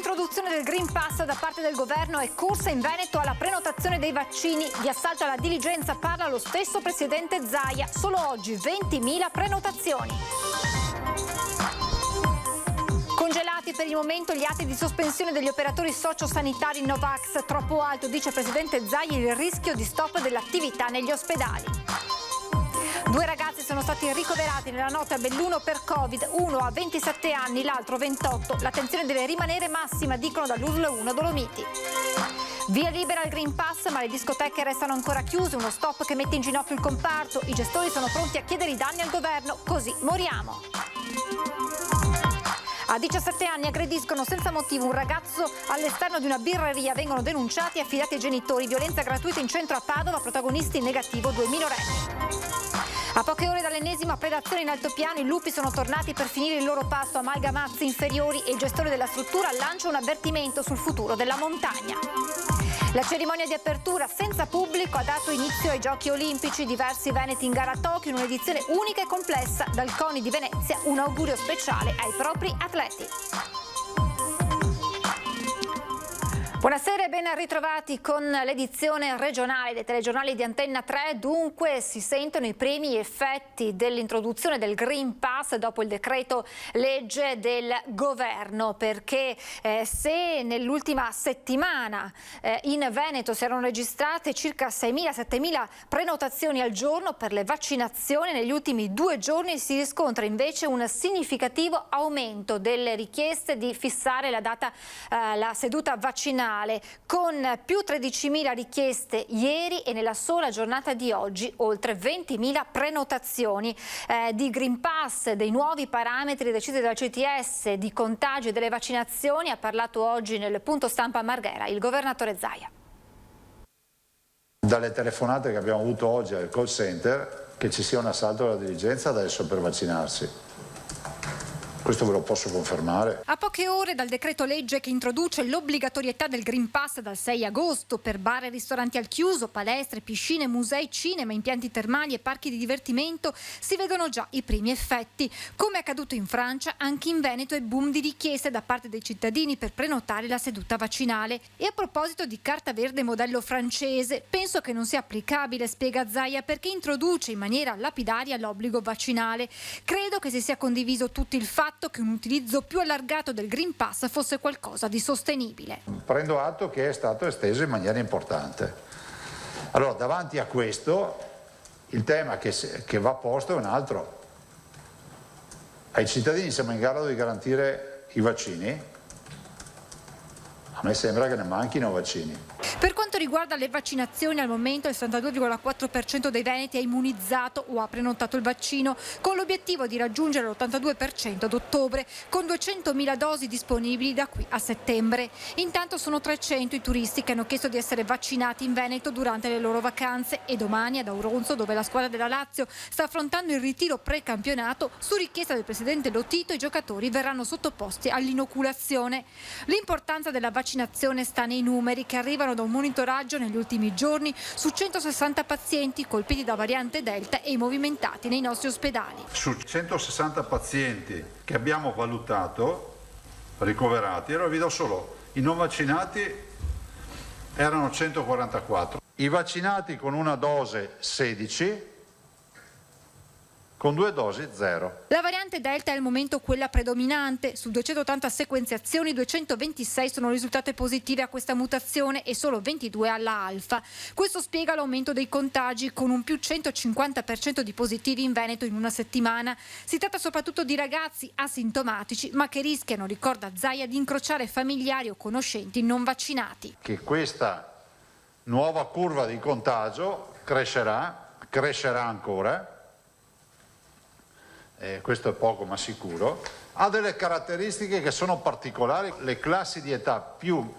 l'introduzione del Green Pass da parte del governo è corsa in Veneto alla prenotazione dei vaccini. Di assalto alla diligenza parla lo stesso presidente Zaia. Solo oggi 20.000 prenotazioni. Congelati per il momento gli atti di sospensione degli operatori sociosanitari Novax. Troppo alto, dice il presidente Zaia, il rischio di stop dell'attività negli ospedali. 2 ragazzi sono stati ricoverati nella notte a Belluno per Covid, uno ha 27 anni, l'altro 28. L'attenzione deve rimanere massima, dicono dall'USL 1 Dolomiti. Via libera al Green Pass, ma le discoteche restano ancora chiuse, uno stop che mette in ginocchio il comparto. I gestori sono pronti a chiedere i danni al governo, così moriamo. A 17 anni aggrediscono senza motivo un ragazzo all'esterno di una birreria, vengono denunciati e affidati ai genitori. Violenza gratuita in centro a Padova, protagonisti in negativo 2 minorenni. A poche ore dall'ennesima predazione in altopiano, i lupi sono tornati per finire il loro pasto a Malgamazzi inferiori e il gestore della struttura lancia un avvertimento sul futuro della montagna. La cerimonia di apertura senza pubblico ha dato inizio ai Giochi Olimpici, diversi veneti in gara a Tokyo, in un'edizione unica e complessa. Dal CONI di Venezia un augurio speciale ai propri atleti. Buonasera e ben ritrovati con l'edizione regionale dei telegiornali di Antenna 3. Dunque si sentono i primi effetti dell'introduzione del Green Pass dopo il decreto legge del governo, perché se nell'ultima settimana in Veneto si erano registrate circa 6.000-7.000 prenotazioni al giorno per le vaccinazioni, negli ultimi 2 giorni si riscontra invece un significativo aumento delle richieste di fissare la data, la seduta vaccinale, con più 13.000 richieste ieri e nella sola giornata di oggi oltre 20.000 prenotazioni di Green Pass, dei nuovi parametri decisi dal CTS di contagio e delle vaccinazioni. Ha parlato oggi nel punto stampa Marghera il governatore Zaia. Dalle telefonate che abbiamo avuto oggi al call center che ci sia un assalto alla diligenza adesso per vaccinarsi. Questo ve lo posso confermare. A poche ore dal decreto legge che introduce l'obbligatorietà del Green Pass dal 6 agosto per bar e ristoranti al chiuso, palestre, piscine, musei, cinema, impianti termali e parchi di divertimento, si vedono già i primi effetti. Come è accaduto in Francia, anche in Veneto è boom di richieste da parte dei cittadini per prenotare la seduta vaccinale. E a proposito di carta verde modello francese, penso che non sia applicabile, spiega Zaia, perché introduce in maniera lapidaria l'obbligo vaccinale. Credo che si sia condiviso tutto il fatto che un utilizzo più allargato del Green Pass fosse qualcosa di sostenibile. Prendo atto che è stato esteso in maniera importante. Allora, davanti a questo, il tema che va posto è un altro. Ai cittadini siamo in grado di garantire i vaccini? A me sembra che ne manchino vaccini. Per quanto riguarda le vaccinazioni, al momento il 62,4% dei veneti è immunizzato o ha prenotato il vaccino, con l'obiettivo di raggiungere l'82% ad ottobre, con 200.000 dosi disponibili da qui a settembre. Intanto sono 300 i turisti che hanno chiesto di essere vaccinati in Veneto durante le loro vacanze e domani ad Auronzo, dove la squadra della Lazio sta affrontando il ritiro pre-campionato, su richiesta del presidente Lotito i giocatori verranno sottoposti all'inoculazione. L'importanza della vaccinazione sta nei numeri che arrivano da un monitoraggio negli ultimi giorni su 160 pazienti colpiti da variante Delta e movimentati nei nostri ospedali. Su 160 pazienti che abbiamo valutato, ricoverati, allora vi do solo, i non vaccinati erano 144. I vaccinati con una dose 16, con 2 dosi 0. La variante Delta è al momento quella predominante. Su 280 sequenziazioni, 226 sono risultate positive a questa mutazione e solo 22 alla Alfa. Questo spiega l'aumento dei contagi, con un più 150% di positivi in Veneto in una settimana. Si tratta soprattutto di ragazzi asintomatici, ma che rischiano, ricorda Zaia, di incrociare familiari o conoscenti non vaccinati. Che questa nuova curva di contagio crescerà ancora. Questo è poco ma sicuro, ha delle caratteristiche che sono particolari. Le classi di età più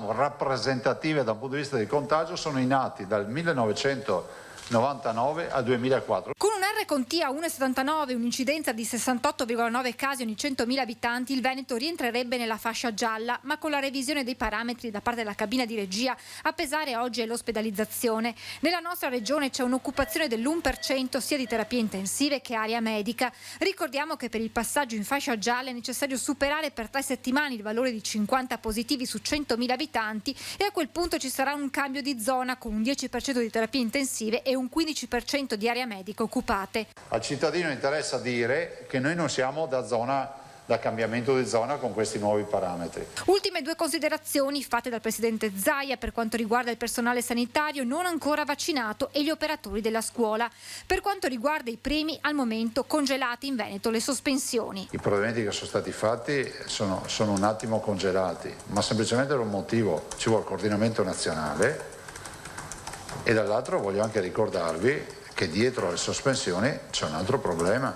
rappresentative dal punto di vista del contagio sono i nati dal 1900 99 al 2004. Con un R con T a 1,79 e un'incidenza di 68,9 casi ogni 100.000 abitanti, il Veneto rientrerebbe nella fascia gialla, ma con la revisione dei parametri da parte della cabina di regia a pesare oggi è l'ospedalizzazione. Nella nostra regione c'è un'occupazione dell'1% sia di terapie intensive che area medica. Ricordiamo che per il passaggio in fascia gialla è necessario superare per 3 settimane il valore di 50 positivi su 100.000 abitanti e a quel punto ci sarà un cambio di zona con un 10% di terapie intensive e un 15% di area medica occupate. Al cittadino interessa dire che noi non siamo da cambiamento di zona con questi nuovi parametri. Ultime 2 considerazioni fatte dal presidente Zaia per quanto riguarda il personale sanitario non ancora vaccinato e gli operatori della scuola. Per quanto riguarda i premi, al momento congelati in Veneto le sospensioni. I provvedimenti che sono stati fatti sono un attimo congelati, ma semplicemente per un motivo: ci vuole coordinamento nazionale. E dall'altro voglio anche ricordarvi che dietro le sospensioni c'è un altro problema,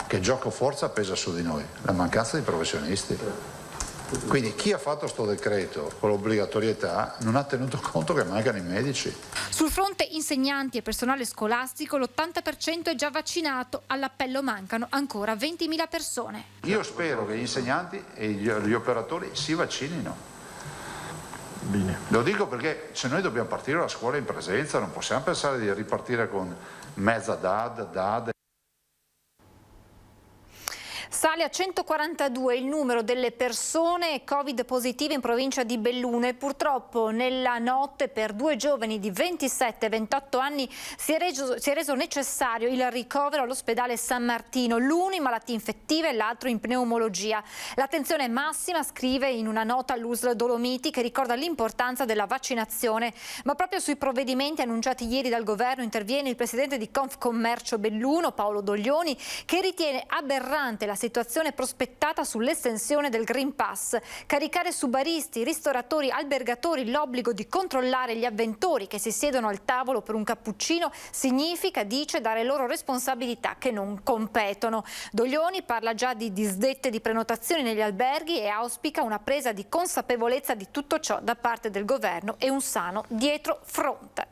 che gioco forza pesa su di noi, la mancanza di professionisti. Quindi chi ha fatto sto decreto con l'obbligatorietà non ha tenuto conto che mancano i medici. Sul fronte insegnanti e personale scolastico l'80% è già vaccinato, all'appello mancano ancora 20.000 persone. Io spero che gli insegnanti e gli operatori si vaccinino. Bene. Lo dico perché se noi dobbiamo partire la scuola in presenza non possiamo pensare di ripartire con mezza DAD. Sale a 142 il numero delle persone Covid positive in provincia di Belluno e purtroppo nella notte per 2 giovani di 27 e 28 anni si è reso necessario il ricovero all'ospedale San Martino, l'uno in malattie infettive e l'altro in pneumologia. L'attenzione è massima, scrive in una nota l'USL Dolomiti, che ricorda l'importanza della vaccinazione, ma proprio sui provvedimenti annunciati ieri dal governo interviene il presidente di Confcommercio Belluno, Paolo Doglioni, che ritiene aberrante la situazione prospettata sull'estensione del Green Pass. Caricare su baristi, ristoratori, albergatori l'obbligo di controllare gli avventori che si siedono al tavolo per un cappuccino significa, dice, dare loro responsabilità che non competono. Doglioni parla già di disdette di prenotazioni negli alberghi e auspica una presa di consapevolezza di tutto ciò da parte del governo e un sano dietrofront.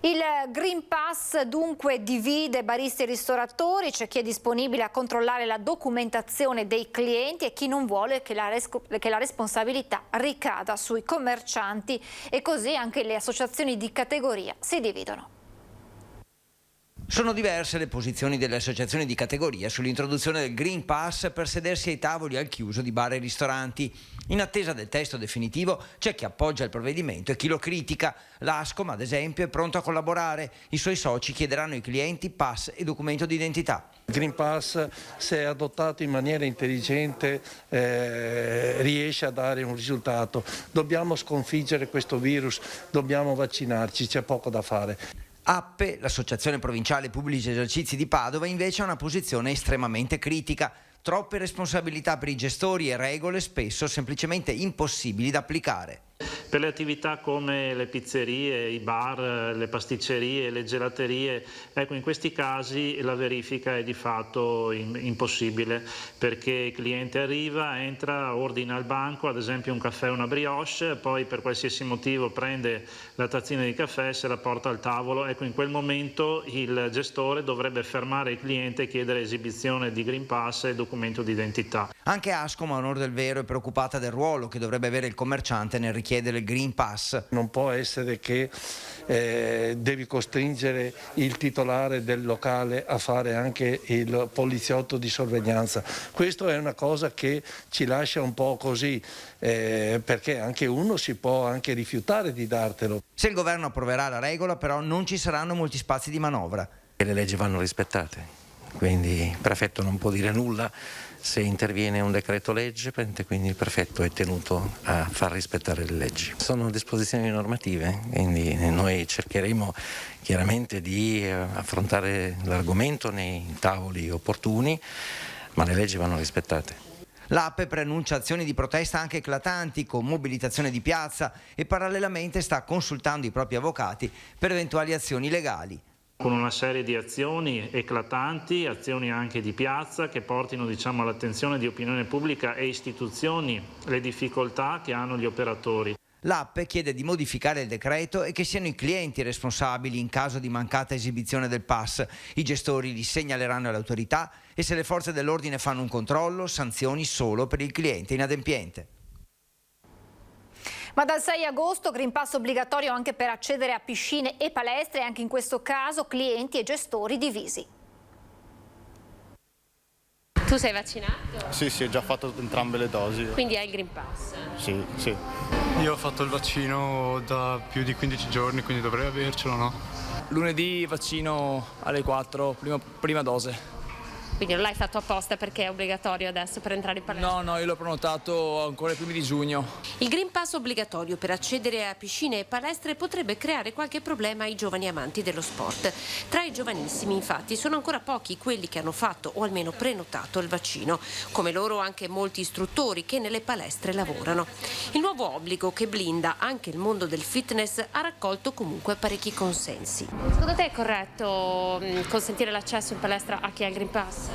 Il Green Pass dunque divide baristi e ristoratori, c'è chi è disponibile a controllare la documentazione dei clienti e chi non vuole che la responsabilità ricada sui commercianti, e così anche le associazioni di categoria si dividono. Sono diverse le posizioni delle associazioni di categoria sull'introduzione del Green Pass per sedersi ai tavoli al chiuso di bar e ristoranti. In attesa del testo definitivo c'è chi appoggia il provvedimento e chi lo critica. L'Ascom, ad esempio, è pronto a collaborare. I suoi soci chiederanno ai clienti pass e documento di identità. Il Green Pass, se adottato in maniera intelligente, riesce a dare un risultato. Dobbiamo sconfiggere questo virus, dobbiamo vaccinarci, c'è poco da fare. APPE, l'Associazione Provinciale Pubblici Esercizi di Padova, invece ha una posizione estremamente critica. Troppe responsabilità per i gestori e regole spesso semplicemente impossibili da applicare. Per le attività come le pizzerie, i bar, le pasticcerie, le gelaterie, ecco, in questi casi la verifica è di fatto impossibile, perché il cliente arriva, entra, ordina al banco, ad esempio un caffè o una brioche, poi per qualsiasi motivo prende la tazzina di caffè, se la porta al tavolo. Ecco, in quel momento il gestore dovrebbe fermare il cliente e chiedere esibizione di Green Pass e documento di identità. Anche Ascom, a onor del vero, è preoccupata del ruolo che dovrebbe avere il commerciante nel richiedere il Green Pass. Non può essere che devi costringere il titolare del locale a fare anche il poliziotto di sorveglianza. Questo è una cosa che ci lascia un po' così, perché anche uno si può anche rifiutare di dartelo. Se il governo approverà la regola, però, non ci saranno molti spazi di manovra. E le leggi vanno rispettate, quindi il prefetto non può dire nulla se interviene un decreto legge, quindi il prefetto è tenuto a far rispettare le leggi. Sono disposizioni normative, quindi noi cercheremo chiaramente di affrontare l'argomento nei tavoli opportuni, ma le leggi vanno rispettate. L'APPE preannuncia azioni di protesta anche eclatanti, con mobilitazione di piazza, e parallelamente sta consultando i propri avvocati per eventuali azioni legali. Con una serie di azioni eclatanti, azioni anche di piazza, che portino, all'attenzione di opinione pubblica e istituzioni le difficoltà che hanno gli operatori. L'app chiede di modificare il decreto e che siano i clienti responsabili in caso di mancata esibizione del pass. I gestori li segnaleranno alle autorità e se le forze dell'ordine fanno un controllo, sanzioni solo per il cliente inadempiente. Ma dal 6 agosto Green Pass obbligatorio anche per accedere a piscine e palestre, e anche in questo caso clienti e gestori divisi. Tu sei vaccinato? Sì, ho già fatto entrambe le dosi. Quindi hai il Green Pass? Sì. Io ho fatto il vaccino da più di 15 giorni, quindi dovrei avercelo, no? Lunedì vaccino alle 4, prima dose. Quindi non l'hai fatto apposta perché è obbligatorio adesso per entrare in palestra? No, io l'ho prenotato ancora i primi di giugno. Il Green Pass obbligatorio per accedere a piscine e palestre potrebbe creare qualche problema ai giovani amanti dello sport. Tra i giovanissimi, infatti, sono ancora pochi quelli che hanno fatto o almeno prenotato il vaccino. Come loro anche molti istruttori che nelle palestre lavorano. Il nuovo obbligo, che blinda anche il mondo del fitness, ha raccolto comunque parecchi consensi. Secondo te è corretto consentire l'accesso in palestra a chi ha il Green Pass?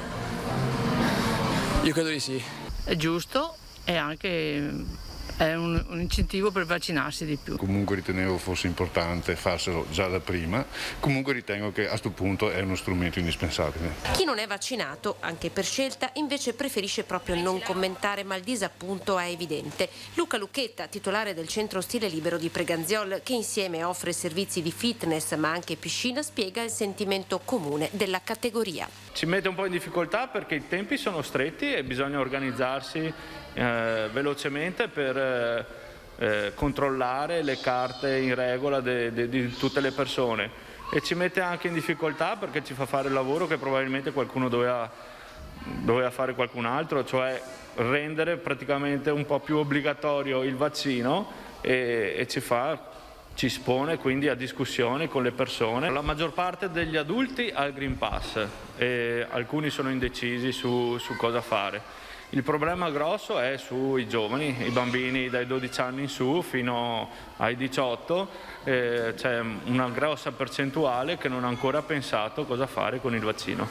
Io credo di sì. È giusto e anche è un incentivo per vaccinarsi di più. Comunque ritenevo fosse importante farselo già da prima, comunque ritengo che a questo punto è uno strumento indispensabile. Chi non è vaccinato, anche per scelta, invece preferisce proprio non commentare, ma il disappunto è evidente. Luca Lucchetta, titolare del centro Stile Libero di Preganziol, che insieme offre servizi di fitness ma anche piscina, spiega il sentimento comune della categoria. Ci mette un po' in difficoltà perché i tempi sono stretti e bisogna organizzarsi velocemente per controllare le carte in regola di tutte le persone, e ci mette anche in difficoltà perché ci fa fare il lavoro che probabilmente qualcuno doveva fare qualcun altro, cioè rendere praticamente un po' più obbligatorio il vaccino e ci espone quindi a discussioni con le persone. La maggior parte degli adulti ha il Green Pass e alcuni sono indecisi su cosa fare. Il problema grosso è sui giovani, i bambini dai 12 anni in su fino ai 18, c'è una grossa percentuale che non ha ancora pensato cosa fare con il vaccino.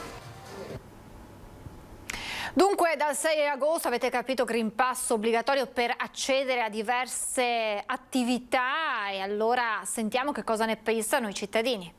Dunque dal 6 agosto avete capito, Green Pass obbligatorio per accedere a diverse attività, e allora sentiamo che cosa ne pensano i cittadini.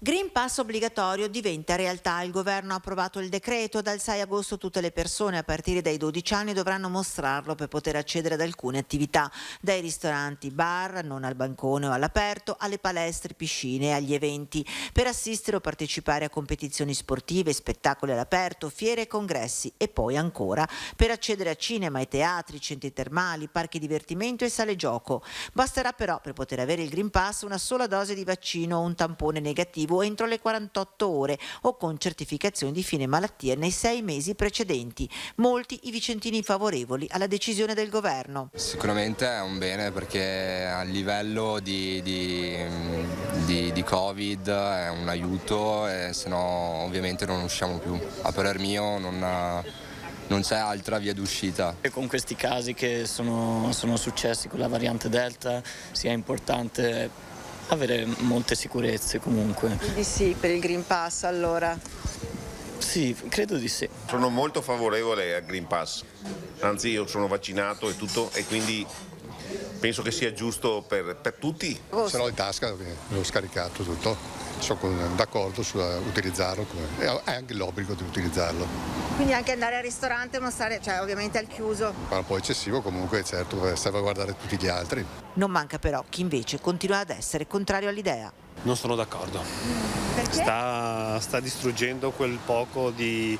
Green Pass obbligatorio diventa realtà. Il governo ha approvato il decreto. Dal 6 agosto tutte le persone a partire dai 12 anni dovranno mostrarlo per poter accedere ad alcune attività, dai ristoranti, bar, non al bancone o all'aperto, alle palestre, piscine e agli eventi, per assistere o partecipare a competizioni sportive, spettacoli all'aperto, fiere e congressi, e poi ancora per accedere a cinema e teatri, centri termali, parchi divertimento e sale gioco. Basterà però, per poter avere il Green Pass, una sola dose di vaccino o un tampone negativo entro le 48 ore o con certificazione di fine malattia nei 6 mesi precedenti. Molti i vicentini favorevoli alla decisione del governo. Sicuramente è un bene, perché a livello di Covid è un aiuto, e se no ovviamente non usciamo più. A parer mio non c'è altra via d'uscita. E con questi casi che sono successi con la variante Delta sia importante avere molte sicurezze comunque. Quindi sì, per il Green Pass allora? Sì, credo di sì. Sono molto favorevole al Green Pass, anzi io sono vaccinato e tutto, e quindi penso che sia giusto per tutti. Ce l'ho in tasca, l'ho scaricato tutto, sono d'accordo su utilizzarlo, è anche l'obbligo di utilizzarlo. Quindi anche andare al ristorante non stare, ovviamente al chiuso. Ma un po' eccessivo, comunque certo, per salvaguardare tutti gli altri. Non manca però chi invece continua ad essere contrario all'idea. Non sono d'accordo. Perché? Sta distruggendo quel poco di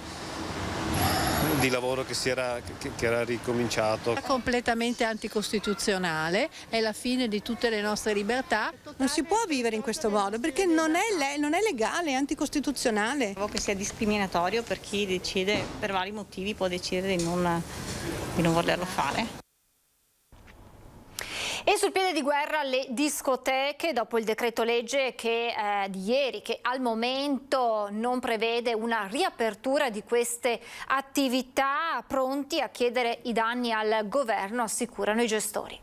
lavoro che era ricominciato. È completamente anticostituzionale, è la fine di tutte le nostre libertà. Non si può vivere in questo modo perché non è legale, è anticostituzionale. Trovo che sia discriminatorio per chi decide, per vari motivi può decidere di non volerlo fare. E sul piede di guerra le discoteche, dopo il decreto legge di ieri, che al momento non prevede una riapertura di queste attività, pronti a chiedere i danni al governo, assicurano i gestori.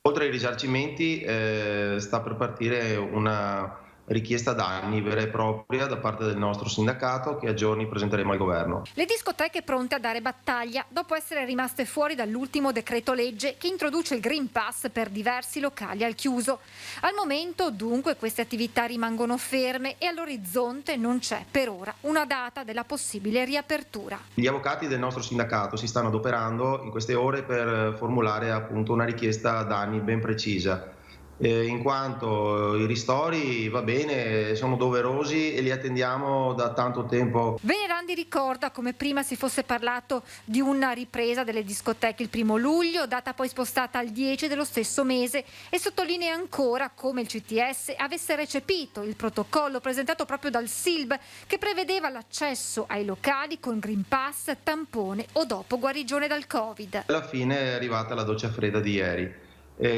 Oltre ai risarcimenti sta per partire una richiesta danni vera e propria da parte del nostro sindacato che a giorni presenteremo al governo. Le discoteche pronte a dare battaglia dopo essere rimaste fuori dall'ultimo decreto legge che introduce il Green Pass per diversi locali al chiuso. Al momento dunque queste attività rimangono ferme e all'orizzonte non c'è per ora una data della possibile riapertura. Gli avvocati del nostro sindacato si stanno adoperando in queste ore per formulare appunto una richiesta danni ben precisa. In quanto i ristori, va bene, sono doverosi e li attendiamo da tanto tempo. Venerandi ricorda come prima si fosse parlato di una ripresa delle discoteche il 1 luglio, data poi spostata al 10 dello stesso mese, e sottolinea ancora come il CTS avesse recepito il protocollo presentato proprio dal SILB che prevedeva l'accesso ai locali con Green Pass, tampone o dopo guarigione dal Covid. Alla fine è arrivata la doccia fredda di ieri.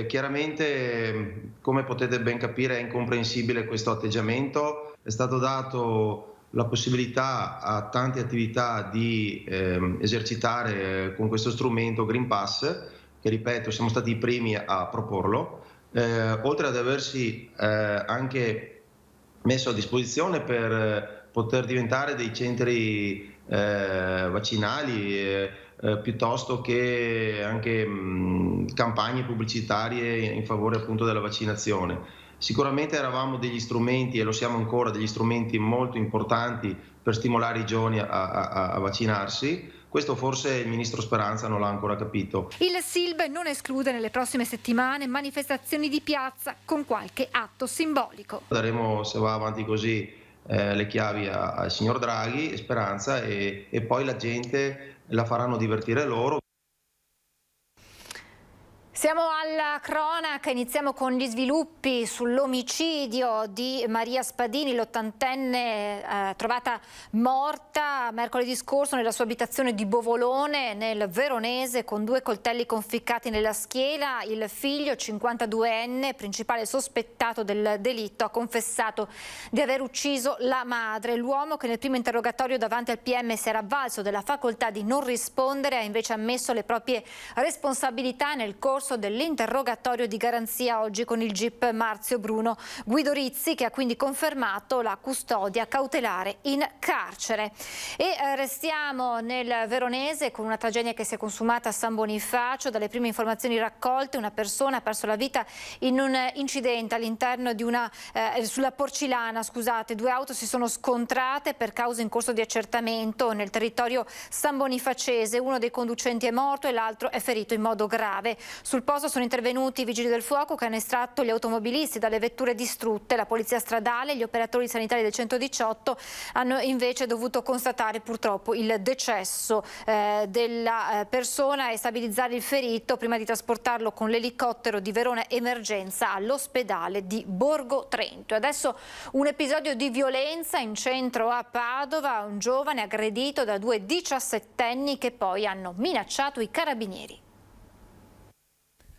Chiaramente, come potete ben capire, è incomprensibile questo atteggiamento. È stato dato la possibilità a tante attività di esercitare con questo strumento Green Pass, che ripeto siamo stati i primi a proporlo, oltre ad aversi anche messo a disposizione per poter diventare dei centri vaccinali, piuttosto che anche campagne pubblicitarie in favore appunto della vaccinazione. Sicuramente eravamo degli strumenti, e lo siamo ancora, degli strumenti molto importanti per stimolare i giovani a vaccinarsi. Questo forse il ministro Speranza non l'ha ancora capito. Il SILB non esclude nelle prossime settimane manifestazioni di piazza con qualche atto simbolico. Daremo, se va avanti così, le chiavi al signor Draghi e Speranza e poi la gente la faranno divertire loro. Siamo alla cronaca, iniziamo con gli sviluppi sull'omicidio di Maria Spadini, l'80enne trovata morta mercoledì scorso nella sua abitazione di Bovolone nel Veronese con 2 coltelli conficcati nella schiena. Il figlio, 52enne, principale sospettato del delitto, ha confessato di aver ucciso la madre. L'uomo, che nel primo interrogatorio davanti al PM si era avvalso della facoltà di non rispondere, ha invece ammesso le proprie responsabilità nel corso dell'interrogatorio di garanzia oggi con il GIP Marzio Bruno Guido Rizzi, che ha quindi confermato la custodia cautelare in carcere. E restiamo nel Veronese con una tragedia che si è consumata a San Bonifacio. Dalle prime informazioni raccolte, una persona ha perso la vita in un incidente all'interno di sulla Porcilana, 2 auto si sono scontrate per cause in corso di accertamento nel territorio sanbonifacese. Uno dei conducenti è morto e l'altro è ferito in modo grave. Sul posto sono intervenuti i vigili del fuoco che hanno estratto gli automobilisti dalle vetture distrutte. La polizia stradale e gli operatori sanitari del 118 hanno invece dovuto constatare purtroppo il decesso della persona e stabilizzare il ferito prima di trasportarlo con l'elicottero di Verona Emergenza all'ospedale di Borgo Trento. Adesso un episodio di violenza in centro a Padova, un giovane aggredito da 2 diciassettenni che poi hanno minacciato i carabinieri.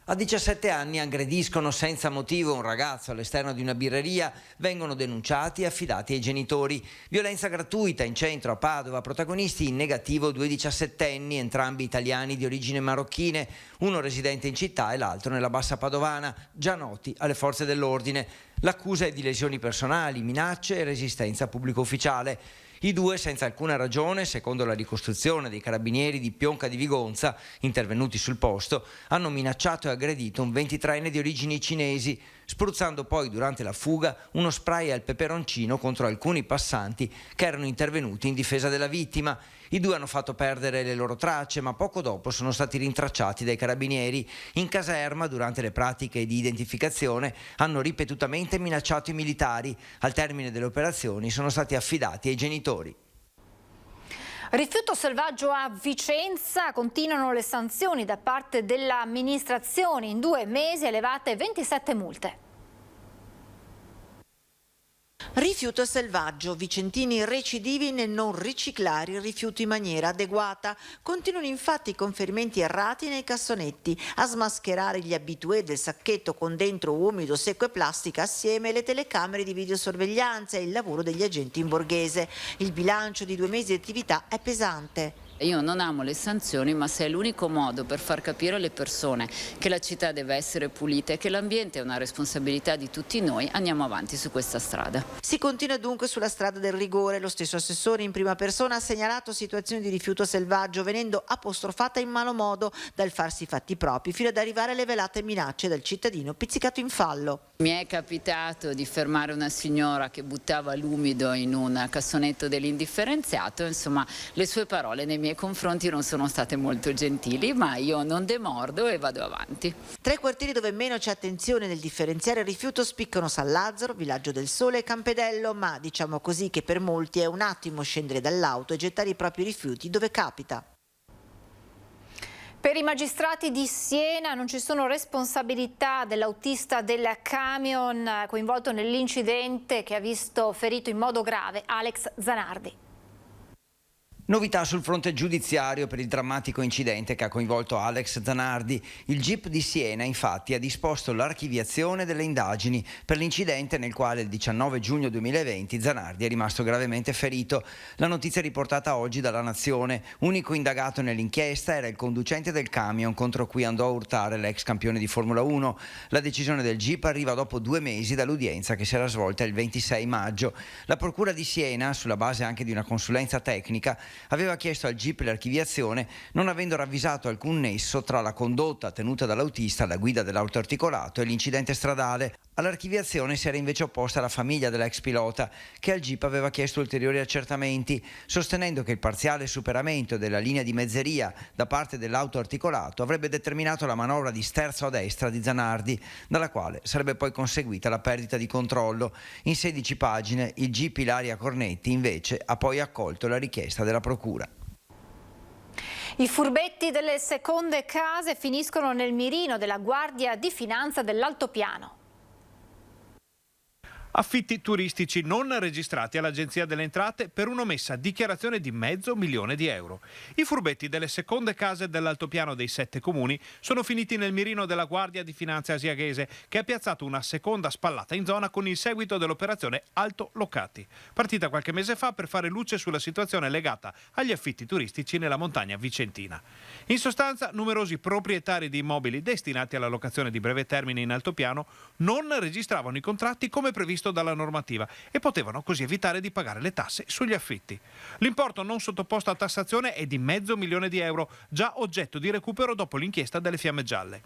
A 17 anni aggrediscono senza motivo un ragazzo all'esterno di una birreria, vengono denunciati e affidati ai genitori. Violenza gratuita in centro a Padova, protagonisti in negativo 2 diciassettenni, entrambi italiani di origine marocchine, uno residente in città e l'altro nella bassa padovana, già noti alle forze dell'ordine. L'accusa è di lesioni personali, minacce e resistenza a pubblico ufficiale. I 2, senza alcuna ragione, secondo la ricostruzione dei carabinieri di Pionca di Vigonza, intervenuti sul posto, hanno minacciato e aggredito un 23enne di origini cinesi, spruzzando poi durante la fuga uno spray al peperoncino contro alcuni passanti che erano intervenuti in difesa della vittima. I 2 hanno fatto perdere le loro tracce, ma poco dopo sono stati rintracciati dai carabinieri. In caserma, durante le pratiche di identificazione, hanno ripetutamente minacciato i militari. Al termine delle operazioni sono stati affidati ai genitori. Rifiuto selvaggio a Vicenza, continuano le sanzioni da parte dell'amministrazione, in 2 mesi elevate 27 multe. Rifiuto selvaggio, vicentini recidivi nel non riciclare il rifiuto in maniera adeguata. Continuano infatti i conferimenti errati nei cassonetti. A smascherare gli abitué del sacchetto con dentro umido, secco e plastica assieme le telecamere di videosorveglianza e il lavoro degli agenti in borghese. Il bilancio di 2 mesi di attività è pesante. Io non amo le sanzioni, ma se è l'unico modo per far capire alle persone che la città deve essere pulita e che l'ambiente è una responsabilità di tutti noi, andiamo avanti su questa strada. Si continua dunque sulla strada del rigore. Lo stesso assessore in prima persona ha segnalato situazioni di rifiuto selvaggio, venendo apostrofata in malo modo dal farsi fatti propri, fino ad arrivare alle velate minacce del cittadino pizzicato in fallo. Mi è capitato di fermare una signora che buttava l'umido in un cassonetto dell'indifferenziato, insomma le sue parole nei miei confronti non sono state molto gentili, ma io non demordo e vado avanti. Tra i quartieri dove meno c'è attenzione nel differenziare il rifiuto spiccano San Lazzaro, Villaggio del Sole e Campedello, ma diciamo così che per molti è un attimo scendere dall'auto e gettare i propri rifiuti dove capita. Per i magistrati di Siena non ci sono responsabilità dell'autista del camion coinvolto nell'incidente che ha visto ferito in modo grave Alex Zanardi. Novità sul fronte giudiziario per il drammatico incidente che ha coinvolto Alex Zanardi. Il GIP di Siena infatti ha disposto l'archiviazione delle indagini per l'incidente nel quale il 19 giugno 2020 Zanardi è rimasto gravemente ferito. La notizia è riportata oggi dalla Nazione. Unico indagato nell'inchiesta era il conducente del camion contro cui andò a urtare l'ex campione di Formula 1. La decisione del GIP arriva dopo 2 mesi dall'udienza che si era svolta il 26 maggio. La Procura di Siena, sulla base anche di una consulenza tecnica, aveva chiesto al GIP l'archiviazione non avendo ravvisato alcun nesso tra la condotta tenuta dall'autista alla guida dell'autoarticolato e l'incidente stradale. All'archiviazione si era invece opposta la famiglia dell'ex pilota, che al GIP aveva chiesto ulteriori accertamenti, sostenendo che il parziale superamento della linea di mezzeria da parte dell'autoarticolato avrebbe determinato la manovra di sterzo a destra di Zanardi, dalla quale sarebbe poi conseguita la perdita di controllo. In 16 pagine il GIP Ilaria Cornetti invece ha poi accolto la richiesta della Procura. I furbetti delle seconde case finiscono nel mirino della Guardia di Finanza dell'Altopiano. Affitti turistici non registrati all'Agenzia delle Entrate per un'omessa dichiarazione di €500.000. I furbetti delle seconde case dell'altopiano dei 7 comuni sono finiti nel mirino della Guardia di Finanza asiaghese, che ha piazzato una seconda spallata in zona con il seguito dell'operazione Alto Locati, partita qualche mese fa per fare luce sulla situazione legata agli affitti turistici nella montagna vicentina. In sostanza, numerosi proprietari di immobili destinati alla locazione di breve termine in altopiano non registravano i contratti come previsto dalla normativa e potevano così evitare di pagare le tasse sugli affitti. L'importo non sottoposto a tassazione è di €500.000, già oggetto di recupero dopo l'inchiesta delle Fiamme Gialle.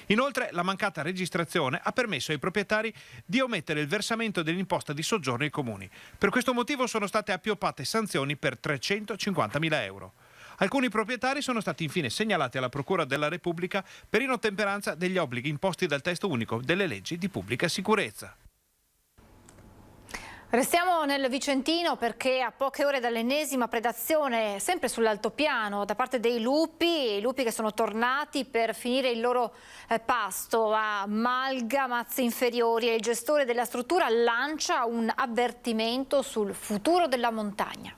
Inoltre, la mancata registrazione ha permesso ai proprietari di omettere il versamento dell'imposta di soggiorno ai comuni. Per questo motivo sono state appioppate sanzioni per €350.000. Alcuni proprietari sono stati infine segnalati alla Procura della Repubblica per inottemperanza degli obblighi imposti dal testo unico delle leggi di pubblica sicurezza. Restiamo nel Vicentino perché a poche ore dall'ennesima predazione sempre sull'altopiano da parte dei lupi, i lupi che sono tornati per finire il loro pasto a Malga, Mazze Inferiori, e il gestore della struttura lancia un avvertimento sul futuro della montagna.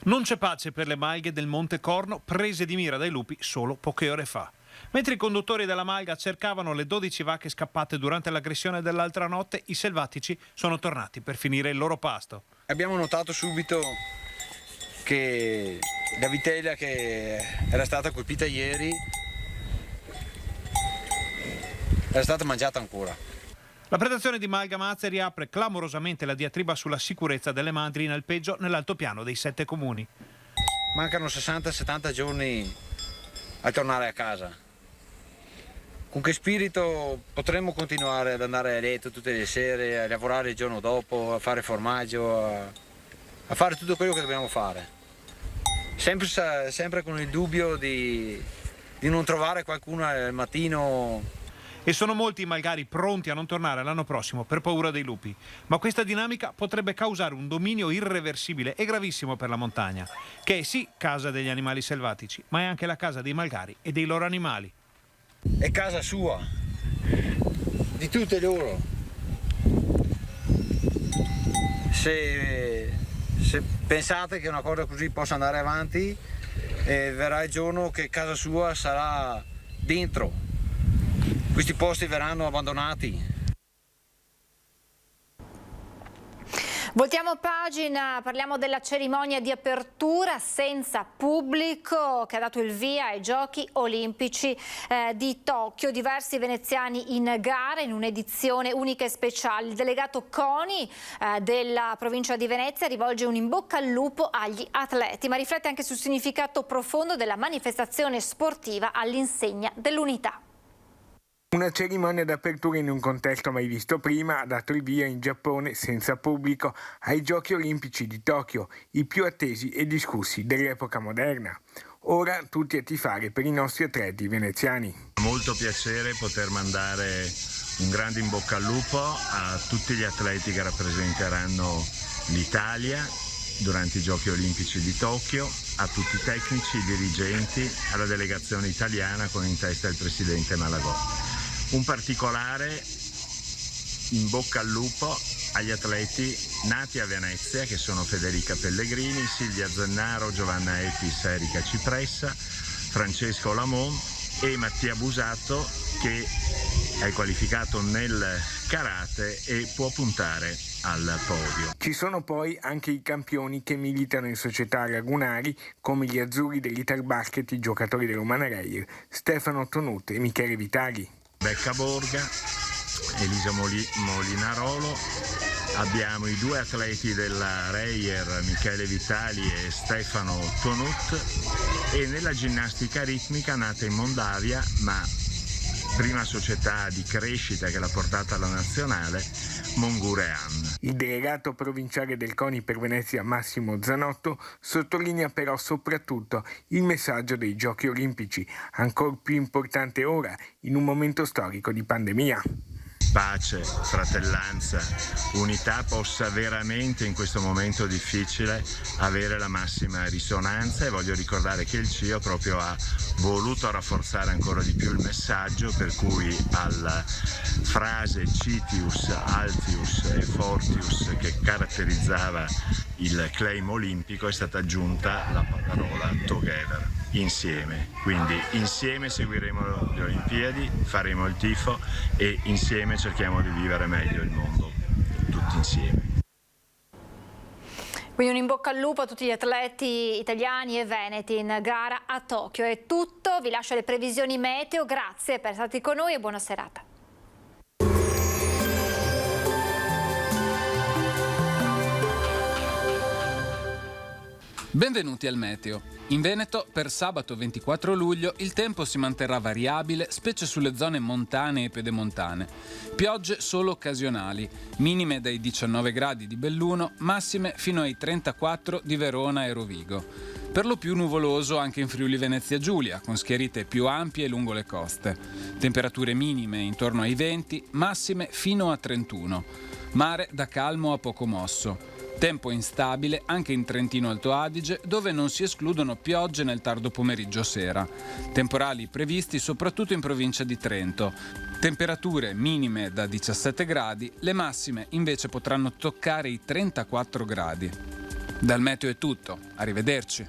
Non c'è pace per le malghe del Monte Corno, prese di mira dai lupi solo poche ore fa. Mentre i conduttori della malga cercavano le 12 vacche scappate durante l'aggressione dell'altra notte, i selvatici sono tornati per finire il loro pasto. Abbiamo notato subito che la vitella che era stata colpita ieri era stata mangiata ancora. La predazione di malga Mazze riapre clamorosamente la diatriba sulla sicurezza delle madri in alpeggio nell'altopiano dei 7 comuni. Mancano 60-70 giorni a tornare a casa. Con che spirito potremmo continuare ad andare a letto tutte le sere, a lavorare il giorno dopo, a fare formaggio, a fare tutto quello che dobbiamo fare? Sempre con il dubbio di non trovare qualcuno al mattino. E sono molti i malgari pronti a non tornare l'anno prossimo per paura dei lupi. Ma questa dinamica potrebbe causare un dominio irreversibile e gravissimo per la montagna, che è sì casa degli animali selvatici, ma è anche la casa dei malgari e dei loro animali. È casa sua, di tutte loro. Se pensate che una cosa così possa andare avanti, verrà il giorno che casa sua sarà dentro. Questi posti verranno abbandonati. Voltiamo pagina, parliamo della cerimonia di apertura senza pubblico che ha dato il via ai Giochi Olimpici di Tokyo. Diversi veneziani in gara in un'edizione unica e speciale. Il delegato CONI della provincia di Venezia rivolge un in bocca al lupo agli atleti, ma riflette anche sul significato profondo della manifestazione sportiva all'insegna dell'unità. Una cerimonia d'apertura in un contesto mai visto prima ha dato il via in Giappone senza pubblico ai Giochi Olimpici di Tokyo, i più attesi e discussi dell'epoca moderna. Ora tutti a tifare per i nostri atleti veneziani. Molto piacere poter mandare un grande in bocca al lupo a tutti gli atleti che rappresenteranno l'Italia durante i Giochi Olimpici di Tokyo, a tutti i tecnici, i dirigenti, alla delegazione italiana con in testa il presidente Malagò. Un particolare in bocca al lupo agli atleti nati a Venezia, che sono Federica Pellegrini, Silvia Zennaro, Giovanna Epis, Erika Cipressa, Francesco Lamon e Mattia Busato, che è qualificato nel karate e può puntare al podio. Ci sono poi anche i campioni che militano in società lagunari come gli azzurri dell'Italbasket, i giocatori dell'Umana Reyer, Stefano Tonut e Michele Vitali. Becca Borga, Elisa Molinarolo, abbiamo i due atleti della Reyer, Michele Vitali e Stefano Tonut, e nella ginnastica ritmica nata in Moldavia, ma prima società di crescita che l'ha portata alla nazionale, Mongurean. Il delegato provinciale del CONI per Venezia Massimo Zanotto sottolinea però soprattutto il messaggio dei Giochi Olimpici, ancor più importante ora in un momento storico di pandemia. Pace, fratellanza, unità possa veramente in questo momento difficile avere la massima risonanza, e voglio ricordare che il CIO proprio ha voluto rafforzare ancora di più il messaggio, per cui alla frase Citius, Altius e Fortius che caratterizzava il claim olimpico è stata aggiunta la parola Together, insieme. Quindi insieme seguiremo le Olimpiadi, faremo il tifo e insieme cerchiamo di vivere meglio il mondo, tutti insieme. Quindi un in bocca al lupo a tutti gli atleti italiani e veneti in gara a Tokyo. È tutto, vi lascio le previsioni meteo, grazie per essere stati con noi e buona serata. Benvenuti al meteo. In Veneto per sabato 24 luglio il tempo si manterrà variabile, specie sulle zone montane e pedemontane. Piogge solo occasionali, minime dai 19 gradi di Belluno, massime fino ai 34 di Verona e Rovigo. Per lo più nuvoloso anche in Friuli Venezia Giulia, con schiarite più ampie lungo le coste. Temperature minime intorno ai 20, massime fino a 31. Mare da calmo a poco mosso. Tempo instabile anche in Trentino Alto Adige, dove non si escludono piogge nel tardo pomeriggio sera. Temporali previsti soprattutto in provincia di Trento. Temperature minime da 17 gradi, le massime invece potranno toccare i 34 gradi. Dal meteo è tutto, arrivederci.